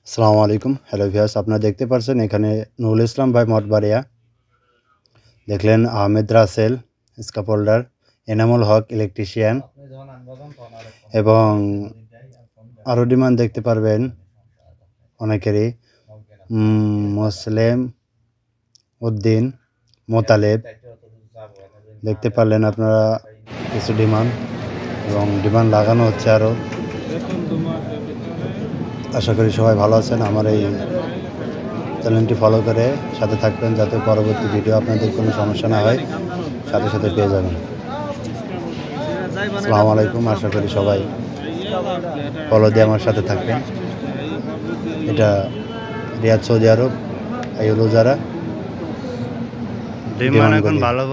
আসসালামু আলাইকুম। Hello viewers, আপনারা দেখতে পাচ্ছেন এখানে নুরুল ইসলাম ভাই মঠবাড়িয়া, দেখলেন আহমেদ রাসেল স্কাপ হোল্ডার, এনামুল হক ইলেকট্রিশিয়ান এবং আরও ডিমান্ড দেখতে পারবেন অনেকেরই মুসলিম উদ্দিন মোতালেব দেখতে পারলেন আপনারা কিছু ডিমান্ড এবং ডিমান্ড লাগানো হচ্ছে আরও। আশা করি সবাই ভালো আছেন। আমার এই চ্যানেলটি ফলো করে সাথে থাকবেন যাতে পরবর্তী ভিডিও আপনাদের কোনো সমস্যা না হয়, সাথে সাথে পেয়ে যাবেন। আসসালামু আলাইকুম। আশা করি সবাই ফলো দিয়ে আমার সাথে থাকবেন। এটা রিয়াদ, সৌদি আরব। এই হলো যারা এখন ভালো